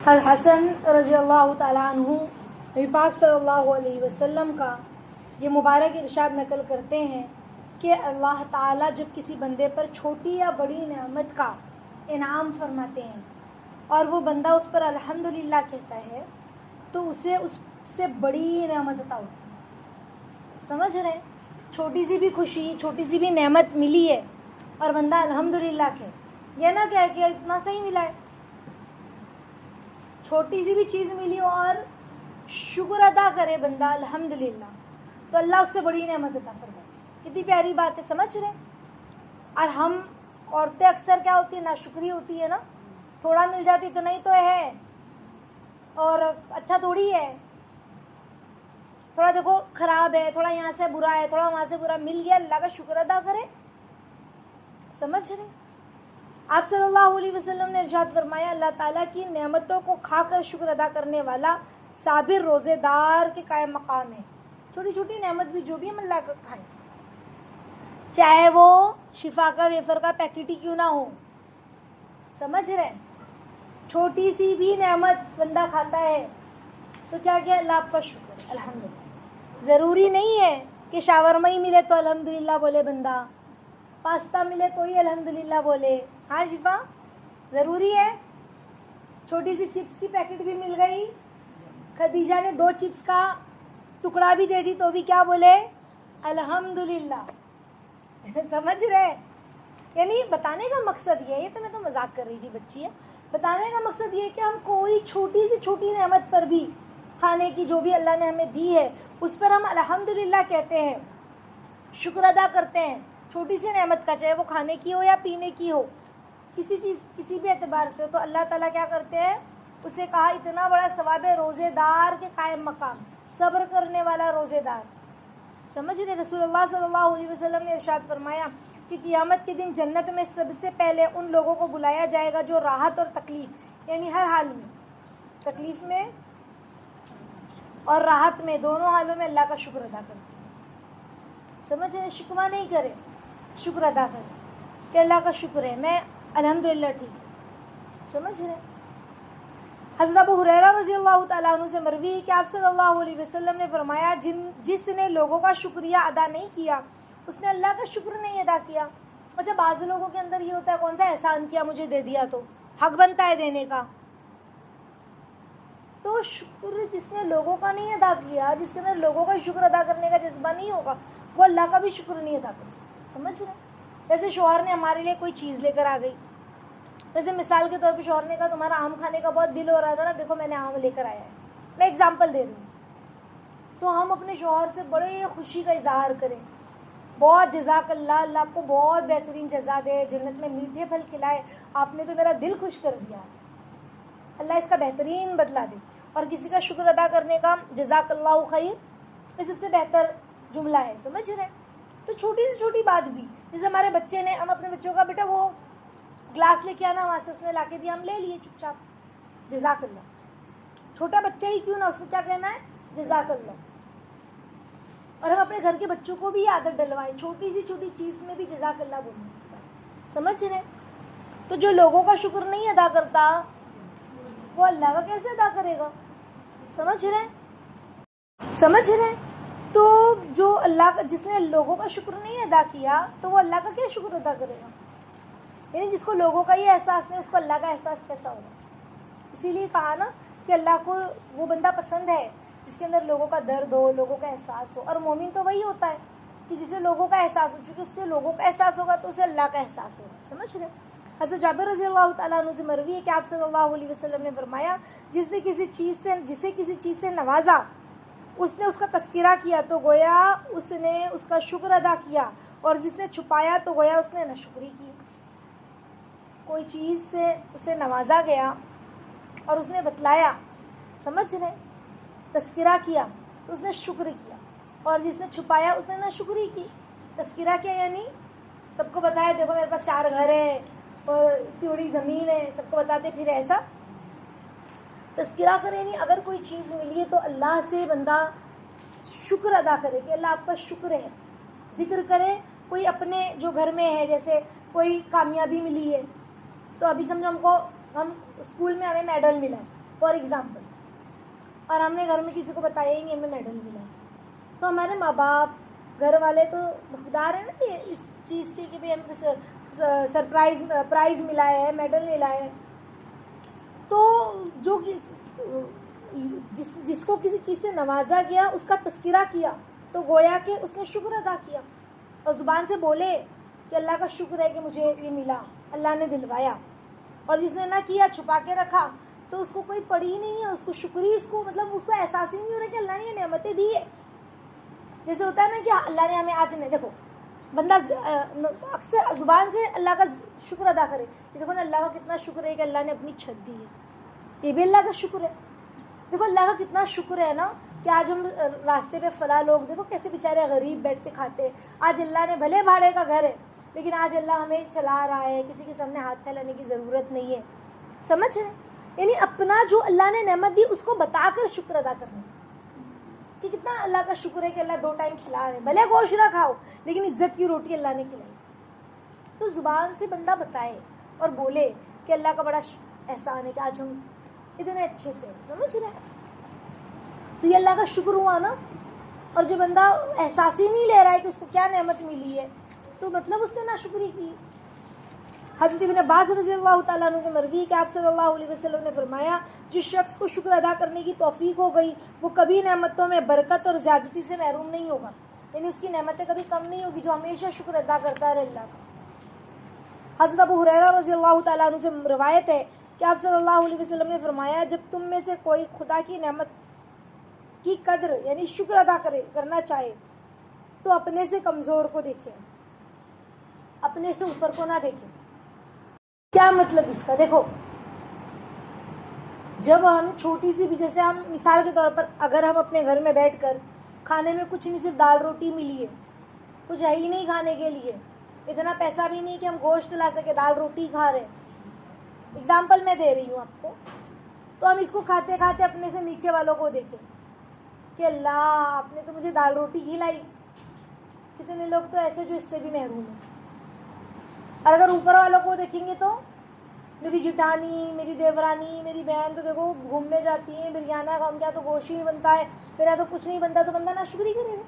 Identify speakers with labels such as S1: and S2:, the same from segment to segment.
S1: حسن رضی اللہ تعالیٰ عنہ نبی پاک صلی اللہ علیہ وسلم کا یہ مبارک ارشاد نقل کرتے ہیں کہ اللہ تعالیٰ جب کسی بندے پر چھوٹی یا بڑی نعمت کا انعام فرماتے ہیں اور وہ بندہ اس پر الحمدللہ کہتا ہے تو اسے اس سے بڑی نعمت عطا ہوتی ہے. سمجھ رہے ہیں؟ چھوٹی سی بھی خوشی، چھوٹی سی بھی نعمت ملی ہے اور بندہ الحمدللہ کہے، یہ نہ کہے کہ اتنا صحیح ملا ہے. چھوٹی سی بھی چیز ملی اور شکر ادا کرے بندہ الحمدللہ تو اللہ اس سے بڑی نعمت عطا فرمائے. کتنی پیاری بات ہے، سمجھ رہے ہیں؟ اور ہم عورتیں اکثر کیا ہوتی ہے، ناشکری ہوتی ہے نا، تھوڑا مل جاتی اتنا ہی تو ہے اور اچھا تھوڑی ہے، تھوڑا دیکھو خراب ہے، تھوڑا یہاں سے برا ہے، تھوڑا وہاں سے برا مل گیا، اللہ کا شکر ادا کرے. سمجھ رہے ہیں؟ آپ صلی اللہ علیہ وسلم نے ارشاد فرمایا اللہ تعالیٰ کی نعمتوں کو کھا کر شکر ادا کرنے والا صابر روزے دار کے قائم مقام ہے. چھوٹی چھوٹی نعمت بھی جو بھی ہم اللہ کا کھائیں، چاہے وہ شفا کا ویفر کا پیکٹ ہی کیوں نہ ہو. سمجھ رہے ہیں؟ چھوٹی سی بھی نعمت بندہ کھاتا ہے تو کیا اللہ آپ کا شکر الحمدللہ. ضروری نہیں ہے کہ شاورما ہی ملے تو الحمدللہ بولے بندہ، پاستا ملے تو ہی الحمدللہ بولے. ہاں شفا، ضروری ہے؟ چھوٹی سی چپس کی پیکٹ بھی مل گئی، خدیجہ نے 2 چپس کا ٹکڑا بھی دے دی تو بھی کیا بولے الحمدللہ. سمجھ رہے؟ یعنی بتانے کا مقصد یہ تو میں تو مذاق کر رہی تھی، بچی ہے، بتانے کا مقصد یہ کہ ہم کوئی چھوٹی سی چھوٹی نعمت پر بھی، کھانے کی جو بھی اللہ نے ہمیں دی ہے اس پر ہم الحمدللہ کہتے ہیں، شکر ادا کرتے ہیں. چھوٹی سی نعمت کا، چاہے وہ کھانے کی ہو یا پینے کی ہو، کسی چیز کسی بھی اعتبار سے ہو، تو اللہ تعالیٰ کیا کرتے ہیں، اسے کہا اتنا بڑا ثواب ہے روزے دار کے قائم مقام، صبر کرنے والا روزے دار. سمجھ رہے؟ رسول اللہ صلی اللہ علیہ وسلم نے ارشاد فرمایا کہ قیامت کے دن جنت میں سب سے پہلے ان لوگوں کو بلایا جائے گا جو راحت اور تکلیف، یعنی ہر حال میں، تکلیف میں اور راحت میں، دونوں حالوں میں اللہ کا شکر ادا کرتے ہیں. سمجھ رہے؟ شکوہ نہیں کرے، شکر ادا کرے کہ اللہ کا شکر ہے، میں الحمدللہ ٹھیک ہے. سمجھ رہے؟ حضرت ابو ہریرہ رضی اللہ تعالیٰ عنہ سے مروی ہے کہ آپ صلی اللہ علیہ وسلم نے فرمایا جس نے لوگوں کا شکریہ ادا نہیں کیا اس نے اللہ کا شکر نہیں ادا کیا. اچھا، بعض لوگوں کے اندر یہ ہوتا ہے کون سا احسان کیا مجھے دے دیا تو حق بنتا ہے دینے کا. تو شکر جس نے لوگوں کا نہیں ادا کیا، جس کے اندر لوگوں کا شکر ادا کرنے کا جذبہ نہیں ہوگا، وہ اللہ کا بھی شکر نہیں ادا کر سکتا. سمجھ رہے؟ جیسے شوہر نے ہمارے لیے کوئی چیز لے کر آ گئی، ویسے مثال کے طور پہ شوہر نے کہا تمہارا آم کھانے کا بہت دل ہو رہا تھا نا، دیکھو میں نے آم لے کر آیا ہے، میں ایگزامپل دے رہی ہوں. تو ہم اپنے شوہر سے بڑے خوشی کا اظہار کریں، بہت جزاک اللہ، اللہ آپ کو بہت بہترین جزا دے، جنت میں میٹھے پھل کھلائے، آپ نے تو میرا دل خوش کر دیا آج، اللہ اس کا بہترین بدلہ دے. اور کسی کا شکر ادا کرنے کا جزاک اللہ خیر، یہ سب سے بہتر جملہ ہے. سمجھ رہے؟ تو چھوٹی سی چھوٹی بات بھی، جیسے ہمارے بچے نے، ہم اپنے بچوں کا بیٹا وہ گلاس لے کے آنا وہاں سے، اس نے لا کے دیا، ہم لے لیے چپ چاپ، جزاک اللہ. چھوٹا بچہ ہی کیوں نہ، اس کو کیا کہنا ہے جزاک اللہ. اور ہم اپنے گھر کے بچوں کو بھی یہ عادت ڈلوائیں، چھوٹی سی چھوٹی چیز میں بھی جزاک اللہ بولنا. سمجھ رہے؟ تو جو لوگوں کا شکر نہیں ادا کرتا وہ اللہ کا کیسے ادا کرے گا؟ سمجھ رہے؟ سمجھ رہے؟ تو جو اللہ کا، جس نے لوگوں کا شکر نہیں ادا کیا تو وہ اللہ کا کیا شکر ادا کرے گا؟ یعنی جس کو لوگوں کا یہ احساس نہیں، اس کو اللہ کا احساس کیسا ہوگا؟ اسی لیے کہا نا کہ اللہ کو وہ بندہ پسند ہے جس کے اندر لوگوں کا درد ہو، لوگوں کا احساس ہو. اور مومن تو وہی ہوتا ہے کہ جسے لوگوں کا احساس ہو، چونکہ اس کے لوگوں کا احساس ہوگا تو اسے اللہ کا احساس ہوگا. سمجھ رہے؟ حضرت جابر رضی اللہ تعالیٰ عنہ سے مروی ہے کہ آپ صلی اللہ علیہ وسلم نے فرمایا جسے کسی چیز سے نوازا، اس نے اس کا تذکرہ کیا تو گویا اس نے اس کا شکر ادا کیا، اور جس نے چھپایا تو گویا اس نے ناشکری کی. کوئی چیز سے اسے نوازا گیا اور اس نے بتلایا، سمجھ رہے، تذکرہ کیا تو اس نے شکر کیا، اور جس نے چھپایا اس نے ناشکری کی. تذکرہ کیا یعنی سب کو بتایا، دیکھو میرے پاس 4 گھر ہے اور اتنی بڑی زمین ہے، سب کو بتاتے پھر ایسا. تذکرہ کرے یعنی اگر کوئی چیز ملی ہے تو اللہ سے بندہ شکر ادا کرے کہ اللہ آپ کا شکر ہے، ذکر کرے. کوئی اپنے جو گھر میں ہے، جیسے کوئی کامیابی ملی ہے تو ابھی سمجھو ہم اسکول میں ہمیں میڈل ملا ہے فار ایگزامپل, اور ہم نے گھر میں کسی کو بتایا ہی نہیں ہمیں میڈل ملا ہے, تو ہمارے ماں باپ گھر والے تو حقدار ہیں نا یہ اس چیز کے کہ بھائی ہمیں پرائز ملا ہے, میڈل ملا ہے. تو جو جس کو کسی چیز سے نوازا گیا اس کا تذکرہ کیا تو گویا کہ اس نے شکر ادا کیا, اور زبان سے بولے کہ اللہ کا شکر ہے کہ مجھے یہ ملا, اللہ نے دلوایا. اور جس نے نہ کیا, چھپا کے رکھا, تو اس کو کوئی پڑی ہی نہیں ہے, اس کو شکر ہی, اس کو مطلب اس کو احساس ہی نہیں ہو رہا کہ اللہ نے یہ نعمتیں دی ہے. جیسے ہوتا ہے نا کہ اللہ نے ہمیں آج نہیں, دیکھو بندہ اکثر زبان سے اللہ کا شکر ادا کرے, یہ دیکھو نا اللہ کا کتنا شکر ہے کہ اللہ نے اپنی چھت دی ہے, یہ بھی اللہ کا شکر ہے. دیکھو اللہ کا کتنا شکر ہے نا کہ آج ہم راستے پہ فلاں لوگ دیکھو کیسے بیچارے غریب بیٹھ کے کھاتے, آج اللہ نے بھلے بھاڑے کا گھر ہے لیکن آج اللہ ہمیں چلا رہا ہے, کسی کے سامنے ہاتھ پھیلانے کی ضرورت نہیں ہے. سمجھ رہے, یعنی اپنا جو اللہ نے نعمت دی اس کو بتا کر شکر ادا کرنا کہ کتنا اللہ کا شکر ہے کہ اللہ 2 ٹائم کھلا رہے, بھلے گوشت نہ کھاؤ لیکن عزت کی روٹی اللہ نے کھلائی. تو زبان سے بندہ بتائے اور بولے کہ اللہ کا بڑا احسان ہے کہ آج ہم اتنے اچھے سے, سمجھ رہے ہیں, تو یہ اللہ کا شکر ہوا نا. اور جو بندہ احساس ہی نہیں لے رہا ہے کہ اس کو کیا نعمت ملی ہے تو مطلب اس نے ناشکری کی. حضرت ابن عباس رضی اللہ تعالیٰ عنہ سے مروی کہ آپ صلی اللہ علیہ وسلم نے فرمایا جس شخص کو شکر ادا کرنے کی توفیق ہو گئی وہ کبھی نعمتوں میں برکت اور زیادتی سے محروم نہیں ہوگا, یعنی اس کی نعمتیں کبھی کم نہیں ہوگی, جو ہمیشہ شکر ادا کرتا ہے اللہ کا. حضرت ابو ہریرہ رضی اللہ تعالیٰ عنہ سے روایت ہے کہ آپ صلی اللہ علیہ وسلم نے فرمایا جب تم میں سے کوئی خدا کی نعمت کی قدر یعنی شکر ادا کرنا چاہے تو اپنے سے کمزور کو دیکھے, اپنے سے اوپر کو نہ دیکھے. کیا مطلب اس کا, دیکھو جب ہم چھوٹی سی بھی, جیسے ہم مثال کے طور پر اگر ہم اپنے گھر میں بیٹھ کر کھانے میں کچھ نہیں, صرف دال روٹی ملی ہے, کچھ ہے ہی نہیں کھانے کے لیے, اتنا پیسہ بھی نہیں کہ ہم گوشت لا سکے, دال روٹی کھا رہے, اگزامپل میں دے رہی ہوں آپ کو, تو ہم اس کو کھاتے کھاتے اپنے سے نیچے والوں کو دیکھیں کہ اللہ آپ نے تو مجھے دال روٹی کھلائی. کتنے لوگ تو ایسے جو اس سے بھی محروم ہیں. اور اگر اوپر والوں کو دیکھیں گے تو میری جٹانی, میری دیورانی, میری بہن تو دیکھو گھومنے جاتی ہیں, بریانہ کا ان کا تو گوشت ہی نہیں بنتا ہے, میرا تو کچھ نہیں بنتا, تو بندہ ناشکری کرے گا.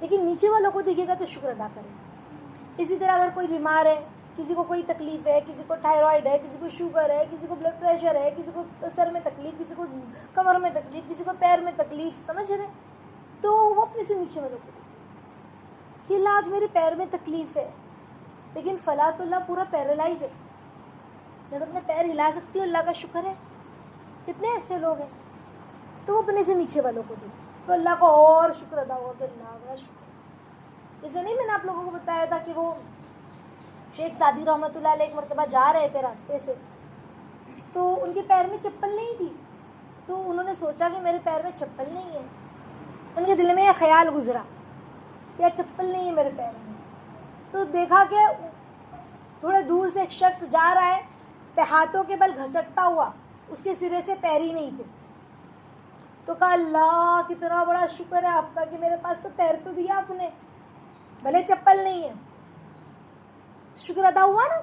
S1: لیکن نیچے والوں کو دیکھے گا تو شکر ادا کرے گا. اسی طرح اگر کوئی بیمار ہے, کسی کو کوئی تکلیف ہے, کسی کو تھائرائڈ ہے, کسی کو شوگر ہے, کسی کو بلڈ پریشر ہے, کسی کو سر میں تکلیف, کسی کو کمر میں تکلیف, کسی کو پیر میں تکلیف, سمجھ رہے, تو وہ اپنے سے نیچے والوں کو کہ اللہ آج میرے پیر میں تکلیف ہے لیکن فلاں تو اللہ پورا پیرالائز ہے, میں تو اپنے پیر ہلا سکتی ہوں, اللہ کا شکر ہے. کتنے ایسے لوگ ہیں, تو وہ اپنے سے نیچے والوں کو دیکھیں تو اللہ کا اور شکر ادا ہوگا کہ اللہ بڑا شکر. اسے نہیں میں نے آپ لوگوں کو بتایا تھا کہ وہ شیخ سعدی رحمۃ اللہ علیہ ایک مرتبہ جا رہے تھے راستے سے, تو ان کے پیر میں چپل نہیں تھی, تو انہوں نے سوچا کہ میرے پیر میں چپل نہیں ہے. ان کے دل میں یہ خیال گزرا کہ چپل نہیں ہے میرے پیر میں, تو دیکھا کہ تھوڑے دور سے ایک شخص جا رہا ہے, ہاتھوں کے بل گھسٹتا ہوا, اس کے سرے سے پیر ہی نہیں تھے. تو کہا اللہ کتنا بڑا شکر ہے آپ کا کہ میرے پاس تو پیر تو دیا آپ نے, بھلے چپل نہیں ہے. شکر ادا ہوا نا.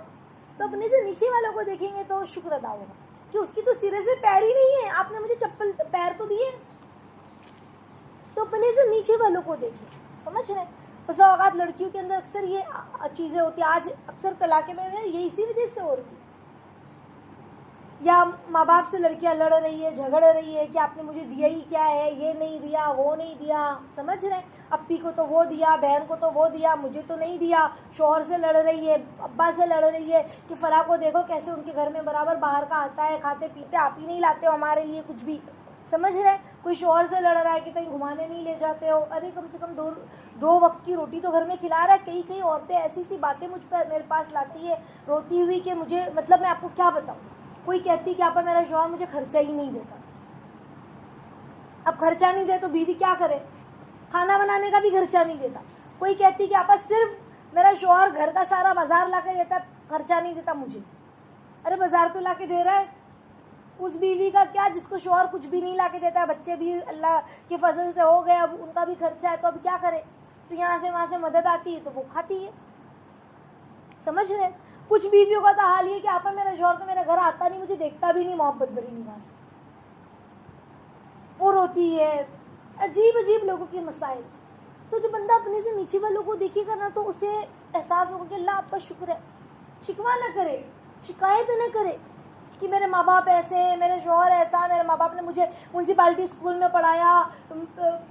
S1: تو اپنے سے نیچے والوں کو دیکھیں گے تو شکر ادا ہوگا کہ اس کی تو سرے سے پیر ہی نہیں ہے, آپ نے مجھے چپل پیر تو دیے. تو اپنے سے نیچے والوں کو دیکھیں, سمجھ رہے. بس اوقات لڑکیوں کے اندر اکثر یہ چیزیں ہوتی ہیں, آج اکثر طلاقیں میں یہ اسی وجہ سے ہو رہی ہے, یا ماں باپ سے لڑکیاں لڑ رہی ہے, جھگڑ رہی ہے کہ آپ نے مجھے دیا ہی کیا ہے, یہ نہیں دیا, وہ نہیں دیا, سمجھ رہے. اپی کو تو وہ دیا, بہن کو تو وہ دیا, مجھے تو نہیں دیا. شوہر سے لڑ رہی ہے, ابا سے لڑ رہی ہے کہ فلاں کو دیکھو کیسے ان کے گھر میں برابر باہر کا آتا ہے, کھاتے پیتے, آپ ہی نہیں لاتے ہو ہمارے لیے کچھ بھی, سمجھ رہے. کوئی شوہر سے لڑ رہا ہے کہ کہیں گھمانے نہیں لے جاتے ہو, ارے کم سے کم دو وقت کی روٹی تو گھر میں کھلا رہا ہے. کئی عورتیں ایسی سی باتیں مجھ پر میرے پاس لاتی ہے روتی ہوئی کہ مجھے مطلب میں آپ کو کیا بتاؤں. کوئی کہتی کہ آپا میرا شوہر مجھے خرچہ ہی نہیں دیتا. اب خرچہ نہیں دے تو بیوی کیا کرے, کھانا بنانے کا بھی خرچہ نہیں دیتا. کوئی کہتی کہ آپا صرف میرا شوہر گھر کا سارا بازار لا کے دیتا, خرچہ نہیں دیتا مجھے. ارے بازار تو لا کے دے رہا ہے, اس بیوی کا کیا جس کو شوہر کچھ بھی نہیں لا کے دیتا ہے, بچے بھی اللہ کے فضل سے ہو گئے, اب ان کا بھی خرچہ ہے تو اب کیا کرے. تو یہاں سے وہاں سے مدد آتی ہے تو وہ کھاتی ہے. سمجھ رہے ہیں؟ کچھ بیویوں کا تو حال یہ کہ آپا میرا شوہر تو میرا گھر آتا نہیں, مجھے دیکھتا بھی نہیں محبت بھری نگاہ سے, وہ روتی ہے. عجیب عجیب لوگوں کے مسائل. تو جو بندہ اپنے سے نیچے والوں کو دیکھے گا نا تو اسے احساس ہوگا کہ اللہ آپ کا شکر ہے. شکوہ نہ کرے, شکایت نہ کرے کہ میرے ماں باپ ایسے ہیں, میرے شوہر ایسا, میرے ماں باپ نے مجھے میونسپلٹی اسکول میں پڑھایا,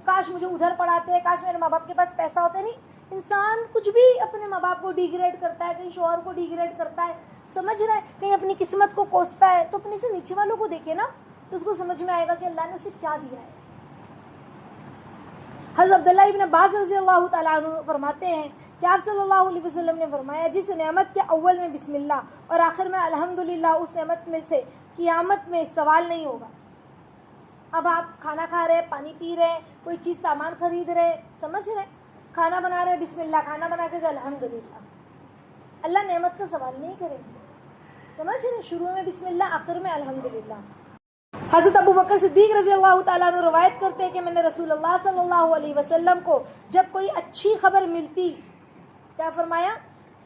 S1: کاش مجھے ادھر پڑھاتے, کاش میرے ماں باپ کے پاس پیسہ ہوتا. نہیں, انسان کچھ بھی اپنے ماں باپ کو ڈیگریڈ کرتا ہے, کہیں شوہر کو ڈیگریڈ کرتا ہے, سمجھ رہا ہے, کہیں اپنی قسمت کو کوستا ہے. تو اپنے سے نیچے والوں کو دیکھے نا تو اس کو سمجھ میں آئے گا کہ اللہ نے اسے کیا دیا ہے. حضرت عبداللہ ابن عباس رضی اللہ تعالیٰ عنہ فرماتے ہیں کہ آپ صلی اللہ علیہ وسلم نے فرمایا, جس نعمت کے اول میں بسم اللہ اور آخر میں الحمدللہ, اس نعمت میں سے قیامت میں سوال نہیں ہوگا. اب آپ کھانا کھا رہے, پانی پی رہے, کوئی چیز سامان خرید رہے, سمجھ رہے, کھانا بنا رہے, بسم اللہ, کھانا بنا کے الحمدللہ, اللہ نعمت کا سوال نہیں کریں گے. سمجھ رہے, شروع میں بسم اللہ, آخر میں الحمدللہ. حضرت ابو بکر صدیق رضی اللہ تعالیٰ عنہ روایت کرتے ہیں کہ میں نے رسول اللہ صلی اللہ علیہ وسلم کو جب کوئی اچھی خبر ملتی, کیا فرمایا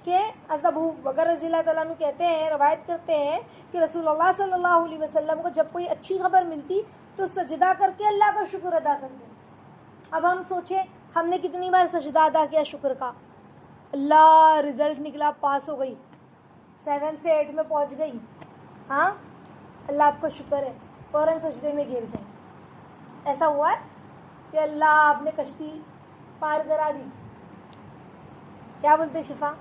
S1: کہ حضرت ابو بکر رضی اللہ تعالیٰ عنہ کہتے ہیں, روایت کرتے ہیں کہ رسول اللہ صلی اللہ علیہ وسلم کو جب کوئی اچھی خبر ملتی تو سجدہ کر کے اللہ کا شکر ادا کرتے. اب ہم سوچیں ہم نے کتنی بار سجدہ ادا کیا شکر کا. اللہ رزلٹ نکلا, پاس ہو گئی, 7 سے 8 میں پہنچ گئی, ہاں اللہ آپ کو شکر ہے, فوراً سجدے میں گر جائیں. ایسا ہوا ہے کہ اللہ آپ نے کشتی پار کرا دی. کیا بولتے شفا,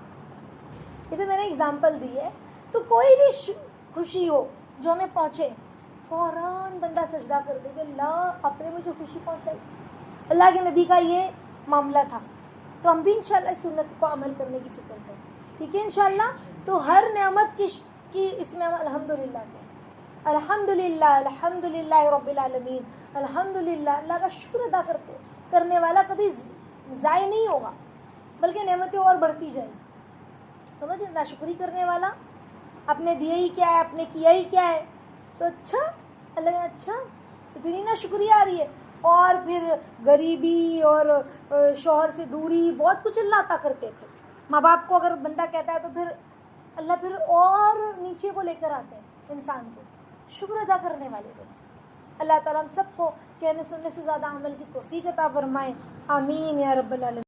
S1: یہ تو میں نے اگزامپل دی ہے. تو کوئی بھی خوشی ہو جو ہمیں پہنچے, فوراً بندہ سجدہ کر دے کہ اللہ آپ نے مجھے خوشی پہنچائی. اللہ کے نبی کا یہ معاملہ تھا. تو ہم بھی انشاءاللہ اس سنت کو عمل کرنے کی فکر کریں, ٹھیک ہے انشاءاللہ. تو ہر نعمت کی اس میں ہم الحمدللہ کہیں, الحمدللہ الحمدللہ رب العالمین, الحمدللہ, اللہ کا شکر ادا کرنے والا کبھی ضائع نہیں ہوگا بلکہ نعمتیں اور بڑھتی جائیں. سمجھ, ناشکری کرنے والا اپنے دیے ہی کیا ہے, اپنے کیا ہی کیا ہے. تو اچھا اللہ نے, اچھا اتنی نا شکریہ آ رہی ہے, اور پھر غریبی اور شوہر سے دوری, بہت کچھ اللہ عطا کرتے تھے. ماں باپ کو اگر بندہ کہتا ہے تو پھر اللہ پھر اور نیچے کو لے کر آتے ہیں انسان کو. شکر ادا کرنے والے بنے. اللہ تعالیٰ ہم سب کو کہنے سننے سے زیادہ عمل کی توفیق عطا فرمائے. آمین یا رب العالمین.